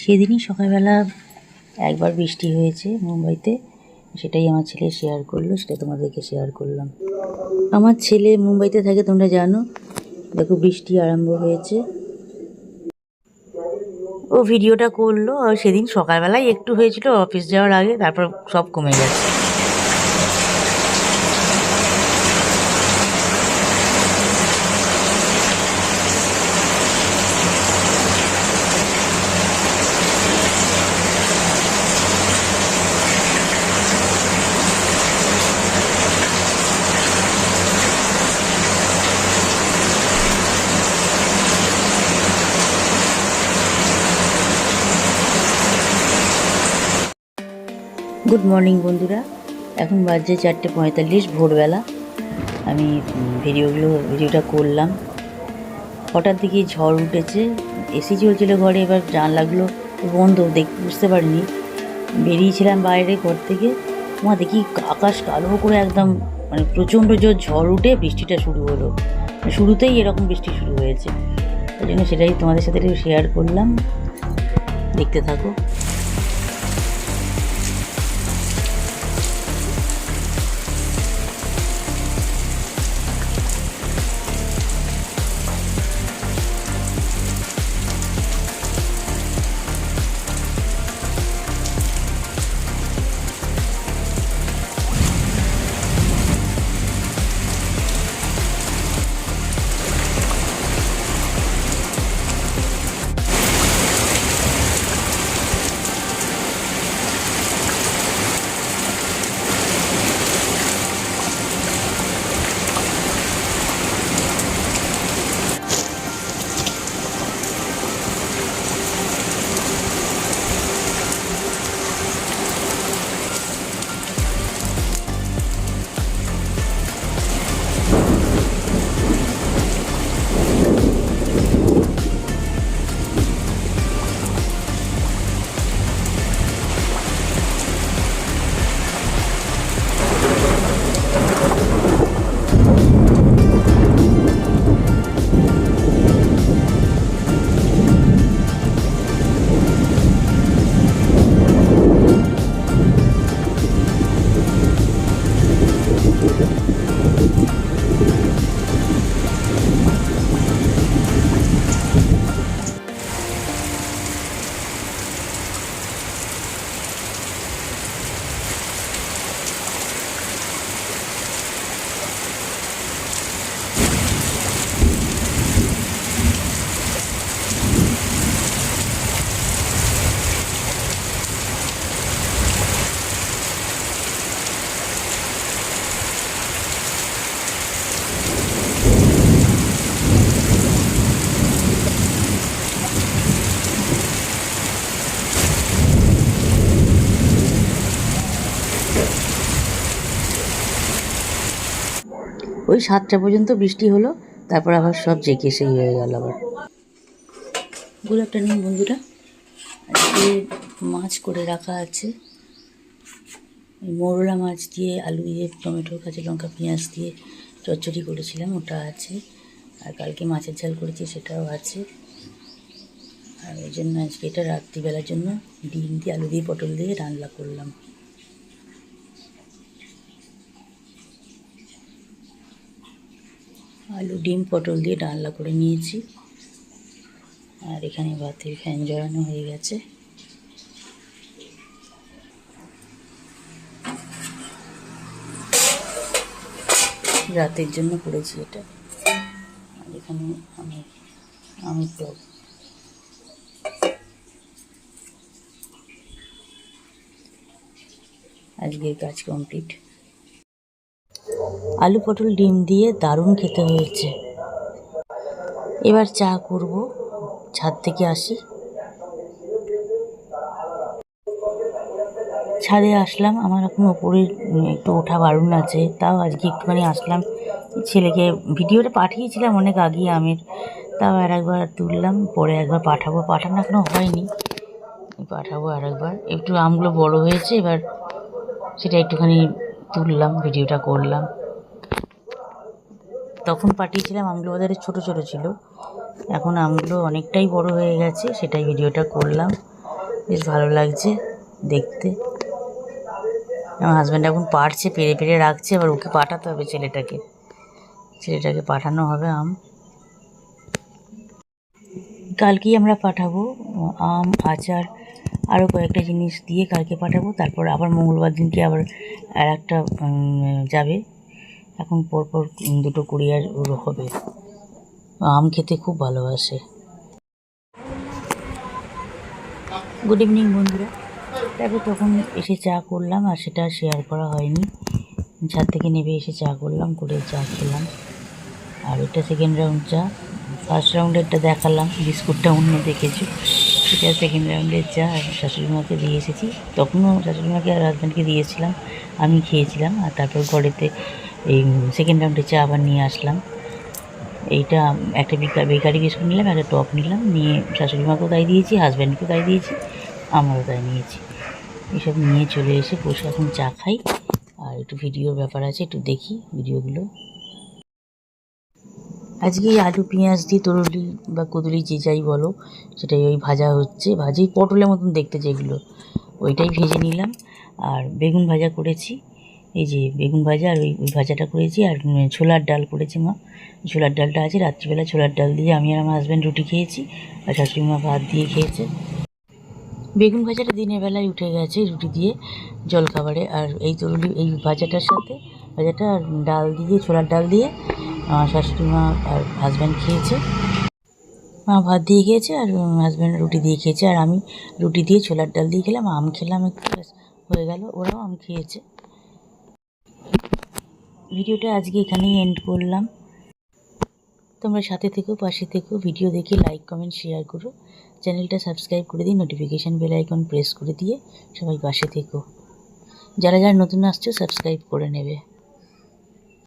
সেদিনই সকালবেলা একবার বৃষ্টি হয়েছে মুম্বাইতে, সেটাই আমার ছেলে শেয়ার করলো, সেটা তোমাদেরকে শেয়ার করলাম। আমার ছেলে মুম্বাইতে থাকে, তোমরা জানো। দেখো বৃষ্টি আরম্ভ হয়েছে, ও ভিডিওটা করলো। আর সেদিন সকালবেলায় একটু হয়েছিল অফিস যাওয়ার আগে, তারপর সব কমে গেছে। গুড মর্নিং বন্ধুরা, এখন বাজছে 4:45 ভোরবেলা। আমি ভিডিওটা করলাম। হঠাৎ দেখি ঝড় উঠেছে, এসি চলছিল ঘরে, এবার জানলাগুলো বন্ধ, বুঝতে পারিনি। বেরিয়েছিলাম বাইরে ঘর থেকে, দেখি আকাশ কালো করে একদম, প্রচণ্ড জোর ঝড় উঠে বৃষ্টিটা শুরু হলো। শুরুতেই এরকম বৃষ্টি শুরু হয়েছে, ওই জন্য সেটাই তোমাদের সাথে একটু শেয়ার করলাম। দেখতে থাকো। ওই 7টা পর্যন্ত বৃষ্টি হলো, তারপর আবার সব জেগে সেই হয়ে গেল আবার। গুড আফটারনুন বন্ধুরা, আজকে মাছ করে রাখা আছে। মোরলা মাছ দিয়ে আলু দিয়ে টমেটো কাঁচা লঙ্কা পেঁয়াজ দিয়ে চচ্চড়ি করেছিলাম, ওটা আছে। আর কালকে মাছের ঝাল করেছি, সেটাও আছে। আর ওই জন্য আজকে এটা রাত্রিবেলার জন্য ডিম দিয়ে আলু দিয়ে পটল দিয়ে রান্না করলাম। আলু ডিম পটল দিয়ে ডালনা করে নিয়েছি। আর এখানে ভাতের ফ্যান জড়ানো হয়ে গেছে। রাতের জন্য করেছি এটা। আর এখানে আমি টক। আজকের কাজ কমপ্লিট। আলু পটল ডিম দিয়ে দারুণ খেতে হয়েছে। এবার চা করব, ছাদ থেকে আসি। ছাদে আসলাম, আমার এখন ওপরে একটু ওঠা বারণ আছে, তাও আজকে একটুখানি আসলাম। ছেলেকে ভিডিওটা পাঠিয়েছিলাম অনেক আগে আমের, তাও আর একবার তুললাম, পরে একবার পাঠানো এখনো হয়নি, পাঠাবো আর একবার। একটু আমগুলো বড় হয়েছে, এবার সেটা একটুখানি তুললাম, ভিডিওটা করলাম। তখন পাঠিয়েছিলাম আমগুলো বাজারে ছোটো ছোটো ছিল, এখন আমগুলো অনেকটাই বড় হয়ে গেছে, সেটাই ভিডিওটা করলাম। বেশ ভালো লাগছে দেখতে। আমার হাজব্যান্ড এখন পাড়ছে, পেরে পেরে রাখছে, এবার ওকে পাঠাতে হবে, ছেলেটাকে পাঠানো হবে আম। কালকেই আমরা পাঠাবো আম, আচার, আরও কয়েকটা জিনিস দিয়ে কালকে পাঠাবো। তারপর আবার মঙ্গলবার দিনকে আবার আর একটা যাবে। এখন পরপর দুটো কুরিয়ার হবে। আম খেতে খুব ভালোবাসে। গুড ইভিনিং বন্ধুরা। তারপর তখন এসে চা করলাম, আর সেটা শেয়ার করা হয়নি। ছাদ থেকে নেমে এসে চা করলাম, করে চা খেলাম। আর এটা সেকেন্ড রাউন্ড চা। ফার্স্ট রাউন্ডেরটা দেখালাম, বিস্কুটটা অন্য দেখেছি। এটা সেকেন্ড রাউন্ডের চা শাশুড়িমাকে দিয়ে এসেছি। তখনও শাশুড়িমাকে আর হাজব্যান্ডকে দিয়েছিলাম, আমি খেয়েছিলাম। আর তারপর ঘরেতে এই সেকেন্ড রাউন্ডের চা আবার নিয়ে আসলাম। এইটা একটা বেকারি বিস্কুট নিলাম, একটা টপ নিলাম, নিয়ে শাশুড়িমাকেও তাই দিয়েছি, হাজব্যান্ডকেও তাই দিয়েছি, আমারও তাই নিয়েছি। এসব নিয়ে চলে এসে বসে এখন চা খাই। আর একটু ভিডিওর ব্যাপার আছে, একটু দেখি ভিডিওগুলো। আজকে আলু পেঁয়াজ দিয়ে তরুলি বা কুদুলি যে যাই বলো, সেটাই ওই ভাজা হচ্ছে। ভাজি পটলের মতন দেখতে যেগুলো, ওইটাই ভেজে নিলাম। আর বেগুন ভাজা করেছি, এই যে বেগুন ভাজা, আর ওই ভাজাটা করেছি। আর ছোলার ডাল করেছি মা, ছোলার ডালটা আছে। রাত্রিবেলা ছোলার ডাল দিয়ে আমি আর আমার হাজব্যান্ড রুটি খেয়েছি, আর শাশুড়ি মা ভাত দিয়ে খেয়েছে। বেগুন ভাজাটা দিনের বেলায় উঠে গেছে রুটি দিয়ে জলখাবারে। আর এই তরুলি এই ভাজাটার সাথে ভাজাটা আর ডাল দিয়ে, ছোলার ডাল দিয়ে আমার শাশুড়ি মা আর হাজব্যান্ড খেয়েছে। মা ভাত দিয়ে খেয়েছে, আর হাজব্যান্ড রুটি দিয়ে খেয়েছে। আর আমি রুটি দিয়ে ছোলার ডাল দিয়ে খেলাম, আম খেলাম একটু, হয়ে গেল। ওরাও আম খেয়েছে। ভিডিওটা আজকে এখানেই এন্ড করলাম। তোমরা সাথে থেকো, পাশে থেকো, ভিডিও দেখে লাইক কমেন্ট শেয়ার করো, চ্যানেলটা সাবস্ক্রাইব করে দিই, নোটিফিকেশান বেল আইকন প্রেস করে দিয়ে সবাই পাশে থেকো। যারা যারা নতুন আসছো সাবস্ক্রাইব করে নেবে।